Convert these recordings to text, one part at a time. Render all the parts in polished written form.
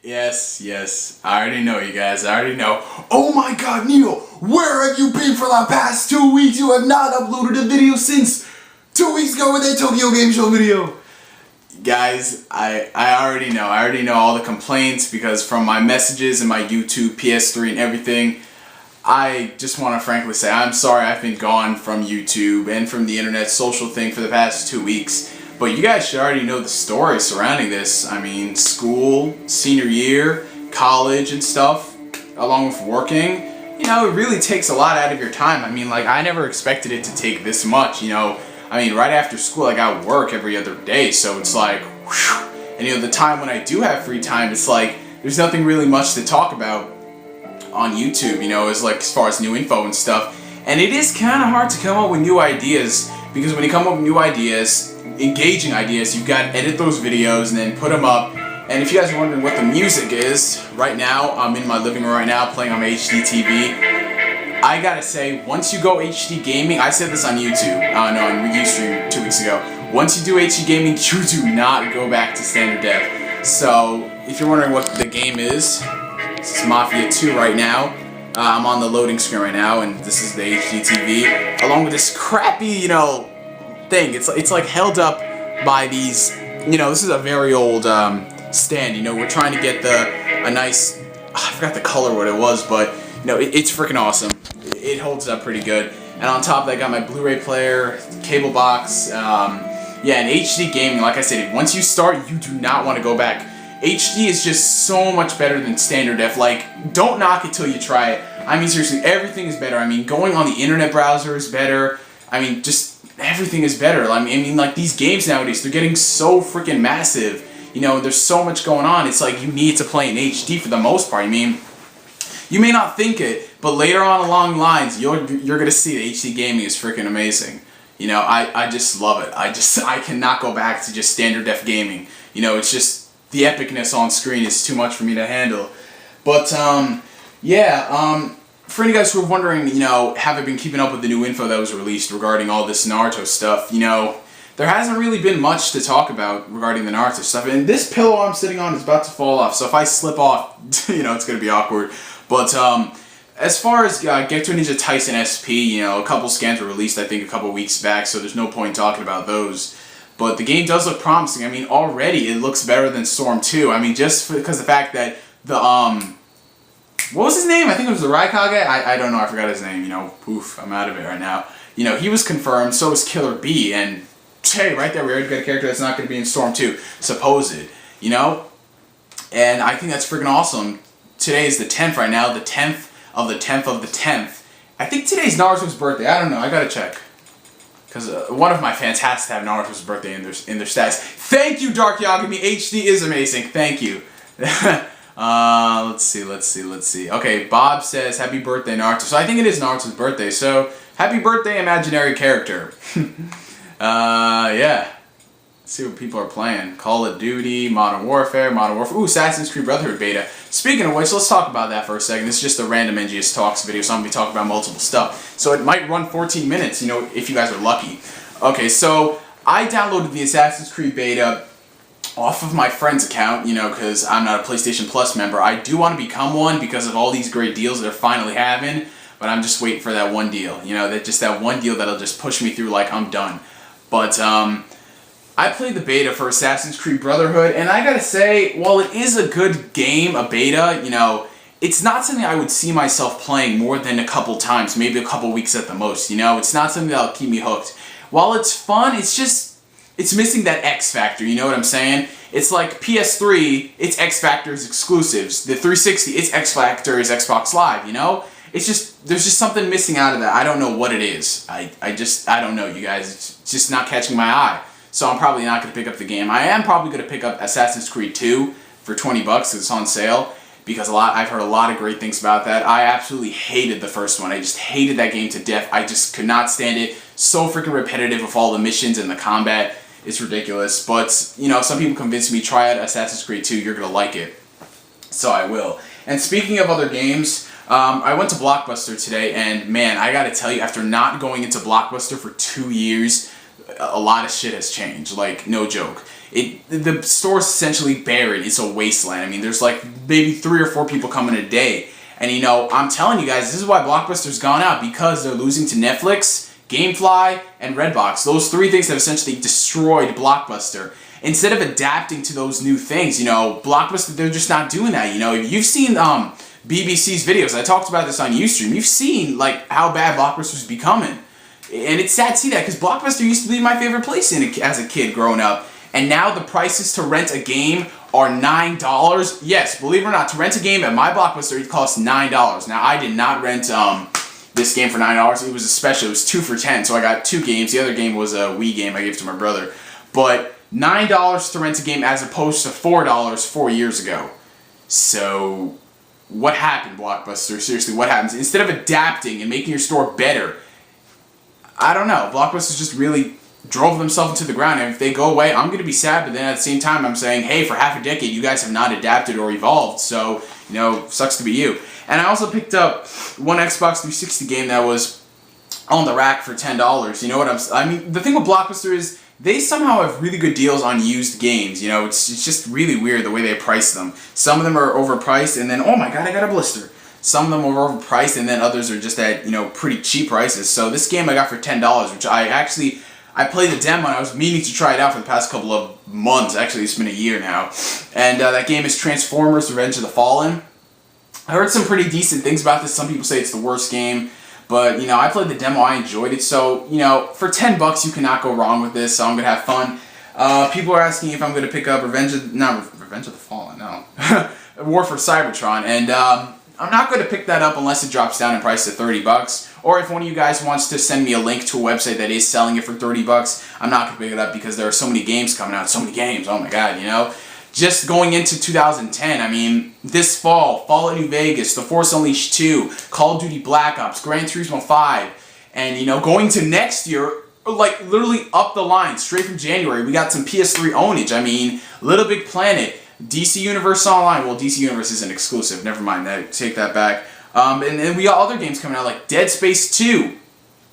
Yes. I already know, you guys. I already know. Oh my god, Neil! Where have you been for the past 2 weeks? You have not uploaded a video since 2 weeks ago with that Tokyo Game Show video. Guys, I already know. I already know all the complaints because from my messages and my YouTube, PS3, and everything, I just want to frankly say I'm sorry I've been gone from YouTube and from the internet social thing for the past 2 weeks. But you guys should already know the story surrounding this. I mean, school, senior year, college and stuff, along with working, you know, it really takes a lot out of your time. I mean, like, I never expected it to take this much, you know. I mean, right after school, I got work every other day, so it's like, whew. And you know, the time when I do have free time, it's like, there's nothing really much to talk about on YouTube, you know, as far as new info and stuff. And it is kind of hard to come up with new ideas, because when you come up with new ideas, engaging ideas, you've got to edit those videos and then put them up. And if you guys are wondering what the music is, right now, I'm in my living room right now playing on my HD TV. I gotta say, once you go HD gaming, I said this on YouTube, on Ustream 2 weeks ago, once you do HD gaming, you do not go back to standard def. So, if you're wondering what the game is, this is Mafia 2 right now. I'm on the loading screen right now, and this is the HD TV, along with this crappy, you know, thing. It's like held up by these, you know, this is a very old stand, you know, we're trying to get a nice, I forgot the color what it was, but, you know, it's freaking awesome. It holds up pretty good. And on top of that, I got my Blu-ray player, cable box, yeah, and HD gaming, like I said, once you start, you do not want to go back. HD is just so much better than standard def. Like, don't knock it till you try it. I mean, seriously, everything is better. I mean, going on the internet browser is better. I mean, just everything is better. I mean, like, these games nowadays, they're getting so freaking massive. You know, there's so much going on. It's like you need to play in HD for the most part. I mean, you may not think it, but later on along the lines, you're gonna see that HD gaming is freaking amazing. You know, I just love it. I cannot go back to just standard def gaming. You know, it's just the epicness on screen is too much for me to handle. But yeah. For any guys who are wondering, you know, have I been keeping up with the new info that was released regarding all this Naruto stuff? You know, there hasn't really been much to talk about regarding the Naruto stuff. And this pillow I'm sitting on is about to fall off, so if I slip off, you know, it's going to be awkward. But as far as Geto Ninja Tyson SP, you know, a couple scans were released, I think, a couple weeks back, so there's no point talking about those. But the game does look promising. I mean, already it looks better than Storm 2. I mean, just because the fact that the, what was his name? I think it was the Raikage. I don't know. I forgot his name. You know, poof, I'm out of it right now. You know, he was confirmed. So was Killer B. And hey, right there, we already got a character that's not going to be in Storm 2. Supposed. You know? And I think that's freaking awesome. Today is the 10th right now. The 10th of the 10th of the 10th. I think today's Naruto's birthday. I don't know. I got to check. Because one of my fans has to have Naruto's birthday in their stats. Thank you, Dark Yagami. HD is amazing. Thank you. Let's see. Okay, Bob says, happy birthday, Naruto. So I think it is Naruto's birthday. So, happy birthday, imaginary character. Yeah. Let's see what people are playing. Call of Duty, Modern Warfare. Ooh, Assassin's Creed Brotherhood beta. Speaking of which, let's talk about that for a second. This is just a random Ngs Talks video, so I'm going to be talking about multiple stuff. So it might run 14 minutes, you know, if you guys are lucky. Okay, so I downloaded the Assassin's Creed beta off of my friend's account, you know, because I'm not a PlayStation Plus member. I do want to become one because of all these great deals they're finally having, but I'm just waiting for that one deal, you know, that one deal that'll just push me through like I'm done. But I played the beta for Assassin's Creed Brotherhood, and I gotta say, while it is a good game, a beta, you know, it's not something I would see myself playing more than a couple times, maybe a couple weeks at the most, you know? It's not something that'll keep me hooked. While it's fun, it's missing that X factor, you know what I'm saying? It's like PS3, its X factor is exclusives. The 360, its X factor is Xbox Live, you know? It's just, there's just something missing out of that. I don't know what it is. I don't know, you guys. It's just not catching my eye. So I'm probably not going to pick up the game. I am probably going to pick up Assassin's Creed 2 for 20 bucks because it's on sale. Because I've heard a lot of great things about that. I absolutely hated the first one. I just hated that game to death. I just could not stand it. So freaking repetitive with all the missions and the combat. It's ridiculous. But, you know, some people convinced me, try out Assassin's Creed 2. You're going to like it. So I will. And speaking of other games, I went to Blockbuster today. And, man, I got to tell you, after not going into Blockbuster for 2 years, a lot of shit has changed. Like, no joke. The store's essentially barren. It's a wasteland. I mean, there's like maybe 3 or 4 people coming a day. And you know, I'm telling you guys, this is why Blockbuster's gone out, because they're losing to Netflix, GameFly, and Redbox. Those 3 things have essentially destroyed Blockbuster. Instead of adapting to those new things, you know, Blockbuster, they're just not doing that. You know, if you've seen BBC's videos, I talked about this on Ustream, you've seen like how bad Blockbuster's becoming. And it's sad to see that, because Blockbuster used to be my favorite place as a kid growing up. And now the prices to rent a game are $9. Yes, believe it or not, to rent a game at my Blockbuster, it costs $9. Now, I did not rent this game for $9. It was a special. It was 2 for $10. So I got 2 games. The other game was a Wii game I gave to my brother. But $9 to rent a game as opposed to $4 4 years ago. So what happened, Blockbuster? Seriously, what happens? Instead of adapting and making your store better, I don't know. Blockbuster just really drove themselves into the ground, and if they go away, I'm going to be sad, but then at the same time, I'm saying, hey, for half a decade, you guys have not adapted or evolved, so, you know, sucks to be you. And I also picked up one Xbox 360 game that was on the rack for $10. You know what I mean, the thing with Blockbuster is they somehow have really good deals on used games. You know, it's just really weird the way they price them. Some of them are overpriced, and then, oh my god, I got a blister. Some of them are overpriced, and then others are just at, you know, pretty cheap prices. So this game I got for $10, which I played the demo, and I was meaning to try it out for the past couple of months. Actually, it's been a year now. And that game is Transformers: Revenge of the Fallen. I heard some pretty decent things about this. Some people say it's the worst game. But, you know, I played the demo. I enjoyed it. So, you know, for $10, you cannot go wrong with this. So I'm going to have fun. People are asking if I'm going to pick up Revenge of the Fallen, no. War for Cybertron. And I'm not going to pick that up unless it drops down in price to $30. Or if one of you guys wants to send me a link to a website that is selling it for $30, I'm not going to pick it up because there are so many games coming out. So many games. Oh my god, you know. Just going into 2010, I mean, this fall, Fallout New Vegas, The Force Unleashed 2, Call of Duty Black Ops, Gran Turismo 5, and, you know, going to next year, like, literally up the line, straight from January, we got some PS3 ownage. I mean, Little Big Planet, DC Universe Online. Well, DC Universe isn't exclusive. Never mind that. Take that back. And then we got other games coming out, like Dead Space 2,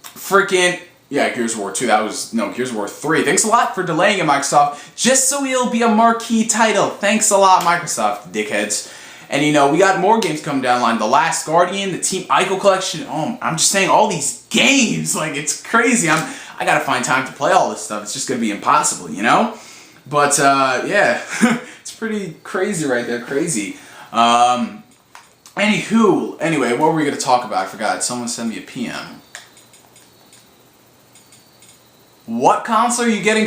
freaking... Yeah, Gears of War 2, Gears of War 3. Thanks a lot for delaying it, Microsoft, just so it'll be a marquee title. Thanks a lot, Microsoft, dickheads. And, you know, we got more games coming down the line. The Last Guardian, the Team Ico Collection. Oh, I'm just saying, all these games, like, it's crazy. I gotta find time to play all this stuff. It's just gonna be impossible, you know? But, yeah, it's pretty crazy right there, crazy. Anyway, what were we gonna talk about? I forgot. Someone sent me a PM. What console are you getting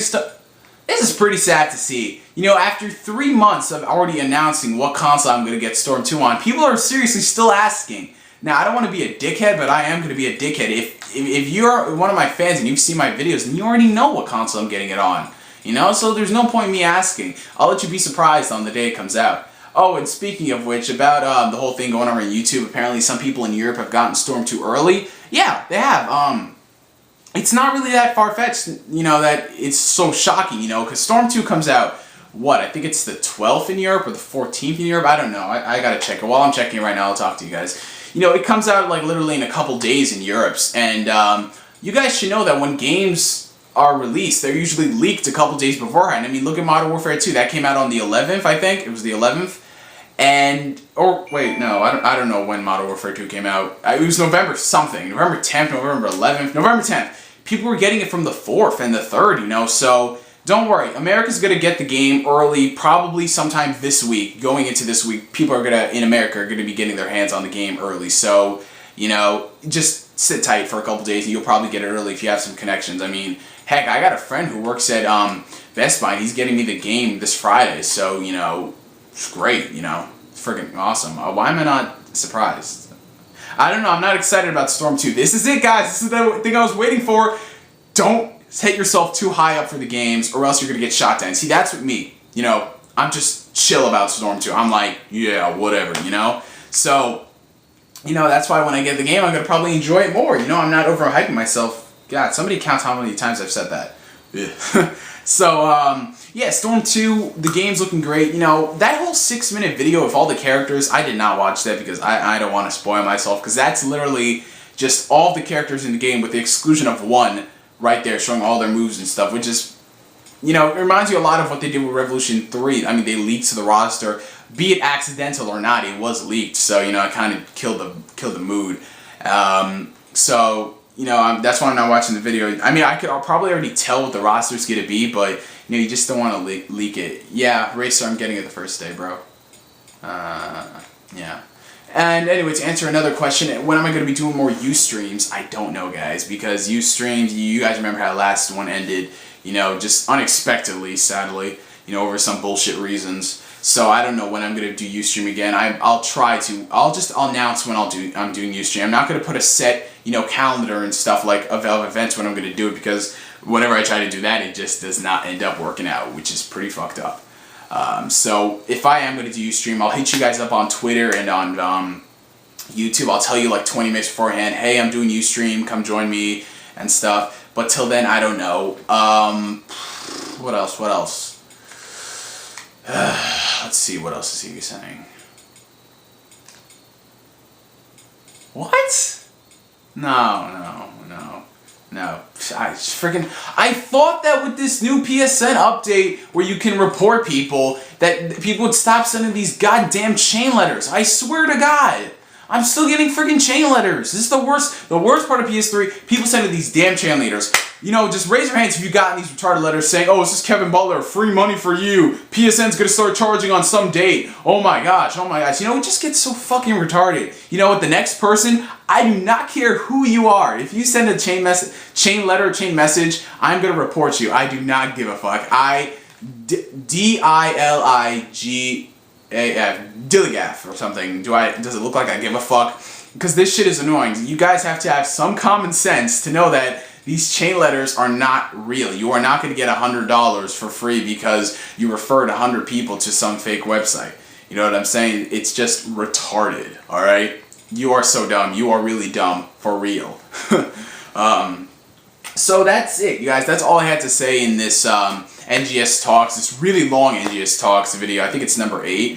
This is pretty sad to see. You know, after 3 months of already announcing what console I'm going to get Storm 2 on, people are seriously still asking. Now, I don't want to be a dickhead, but I am going to be a dickhead. If you're one of my fans and you've seen my videos, then you already know what console I'm getting it on. You know, so there's no point in me asking. I'll let you be surprised on the day it comes out. Oh, and speaking of which, about the whole thing going on YouTube, apparently some people in Europe have gotten Storm 2 early. Yeah, they have. It's not really that far-fetched, you know, that it's so shocking, you know, because Storm 2 comes out, what, I think it's the 12th in Europe or the 14th in Europe, I don't know, I gotta check it. While I'm checking it right now, I'll talk to you guys. You know, it comes out, like, literally in a couple days in Europe, and you guys should know that when games are released, they're usually leaked a couple days beforehand. I mean, look at Modern Warfare 2, that came out on the 11th, I think, it was the 11th, I don't know when Modern Warfare 2 came out, it was November something, November 10th, November 11th, November 10th. People were getting it from the 4th and the 3rd, you know, so don't worry. America's going to get the game early, probably sometime this week. Going into this week, people in America are going to be getting their hands on the game early. So, you know, just sit tight for a couple days and you'll probably get it early if you have some connections. I mean, heck, I got a friend who works at Best Buy and he's getting me the game this Friday. So, you know, it's great, you know, it's freaking awesome. Why am I not surprised? I don't know, I'm not excited about Storm 2. This is it, guys. This is the thing I was waiting for. Don't hit yourself too high up for the games or else you're going to get shot down. See, that's with me. You know, I'm just chill about Storm 2. I'm like, yeah, whatever, you know? So, you know, that's why when I get the game, I'm going to probably enjoy it more. You know, I'm not overhyping myself. God, somebody counts how many times I've said that. So, yeah, Storm 2, the game's looking great. You know, that whole 6-minute video of all the characters, I did not watch that because I don't want to spoil myself, because that's literally just all the characters in the game with the exclusion of one, right there showing all their moves and stuff, which is, you know, it reminds you a lot of what they did with Revolution 3. I mean, they leaked to the roster, be it accidental or not, it was leaked. So, you know, it kind of killed the mood. So, you know, that's why I'm not watching the video. I mean, I'll probably already tell what the roster's going to be, but, you know, you just don't want to leak it. Yeah, Racer, I'm getting it the first day, bro. Yeah. And anyway, to answer another question, when am I going to be doing more Ustreams? I don't know, guys, because Ustreams, you guys remember how the last one ended, you know, just unexpectedly, sadly, you know, over some bullshit reasons. So I don't know when I'm going to do Ustream again. I'll try to. I'll announce when I'm doing Ustream. I'm not going to put a set, you know, calendar and stuff like of events when I'm going to do it, because whenever I try to do that, it just does not end up working out, which is pretty fucked up. So if I am going to do Ustream, I'll hit you guys up on Twitter and on YouTube. I'll tell you like 20 minutes beforehand, hey, I'm doing Ustream, come join me and stuff. But till then, I don't know. What else? Let's see, what else is he saying? What? No. I thought that with this new PSN update where you can report people, that people would stop sending these goddamn chain letters. I swear to God. I'm still getting freaking chain letters. This is the worst part of PS3. People sending these damn chain letters. You know, just raise your hands if you've gotten these retarded letters saying, oh, this is Kevin Butler, free money for you. PSN's gonna start charging on some date. Oh my gosh. You know, it just gets so fucking retarded. You know what, the next person, I do not care who you are. If you send a chain letter, chain message, I'm gonna report you. I do not give a fuck. Dilligaff or something. Does it look like I give a fuck? Because this shit is annoying. You guys have to have some common sense to know that these chain letters are not real. You are not going to get $100 for free because you referred 100 people to some fake website. You know what I'm saying? It's just retarded, alright? You are so dumb. You are really dumb. For real. So that's it, you guys. That's all I had to say in this NGS Talks, this really long NGS Talks video. I think it's number 8,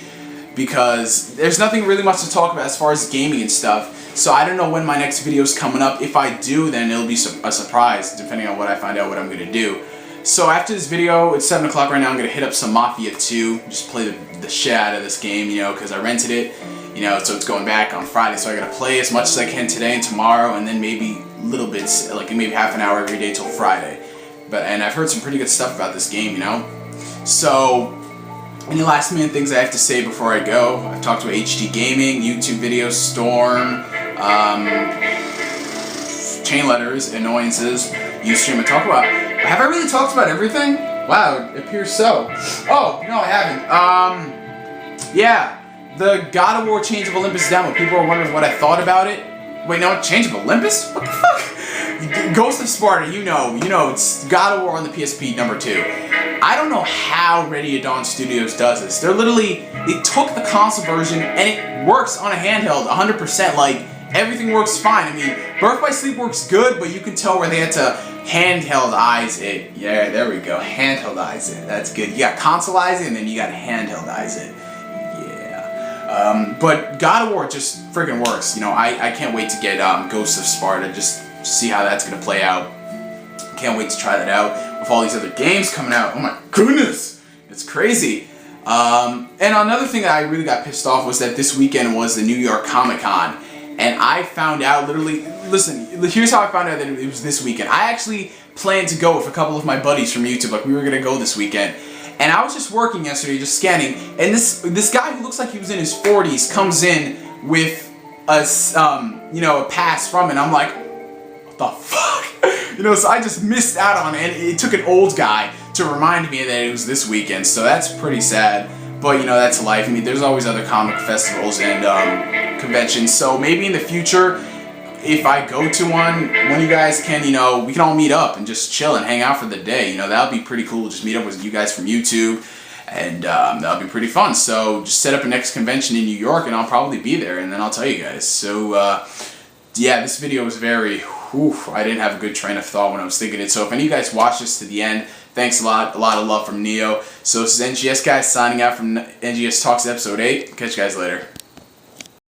because there's nothing really much to talk about as far as gaming and stuff. So I don't know when my next video is coming up. If I do, then it'll be a surprise, depending on what I find out what I'm going to do. So after this video, it's 7 o'clock right now, I'm going to hit up some Mafia 2, just play the shit out of this game, you know, because I rented it, you know, so it's going back on Friday, so I got to play as much as I can today and tomorrow, and then maybe little bits, like maybe half an hour every day till Friday. And I've heard some pretty good stuff about this game, you know. So any last minute things I have to say before I go? I've talked about HD Gaming, YouTube videos, Storm, chain letters, annoyances, Ustream. Have I really talked about everything? Wow, it appears so. Oh, no, I haven't. Yeah, the God of War Chains of Olympus demo. People are wondering what I thought about it. Wait, no, Chains of Olympus? What the fuck? Ghost of Sparta, you know, it's God of War on the PSP #2. I don't know how Ready at Dawn Studios does this. They took the console version and it works on a handheld 100%. Like, everything works fine. I mean, Birth by Sleep works good, but you can tell where they had to handheld-ize it. Yeah, there we go. Handheld-ize it. That's good. You got console-ize it, and then you got handheld-ize it. But God of War just freaking works. You know, I can't wait to get Ghost of Sparta, just see how that's going to play out. Can't wait to try that out with all these other games coming out. Oh my goodness! It's crazy. And another thing that I really got pissed off was that this weekend was the New York Comic Con. And I found out literally, listen, here's how I found out that it was this weekend. I actually planned to go with a couple of my buddies from YouTube. Like, we were going to go this weekend. And I was just working yesterday, just scanning, and this guy who looks like he was in his 40s comes in with a pass from it. And I'm like, what the fuck? You know, so I just missed out on it. And it took an old guy to remind me that it was this weekend, so that's pretty sad. But, you know, that's life. I mean, there's always other comic festivals and conventions, so maybe in the future, if I go to one of you guys can, you know, we can all meet up and just chill and hang out for the day. You know, that would be pretty cool. Just meet up with you guys from YouTube, and that would be pretty fun. So just set up a next convention in New York, and I'll probably be there, and then I'll tell you guys. So, yeah, this video was very, I didn't have a good train of thought when I was thinking it. So if any of you guys watched this to the end, thanks a lot of love from Neo. So this is NGS guys signing out from NGS Talks episode 8. Catch you guys later.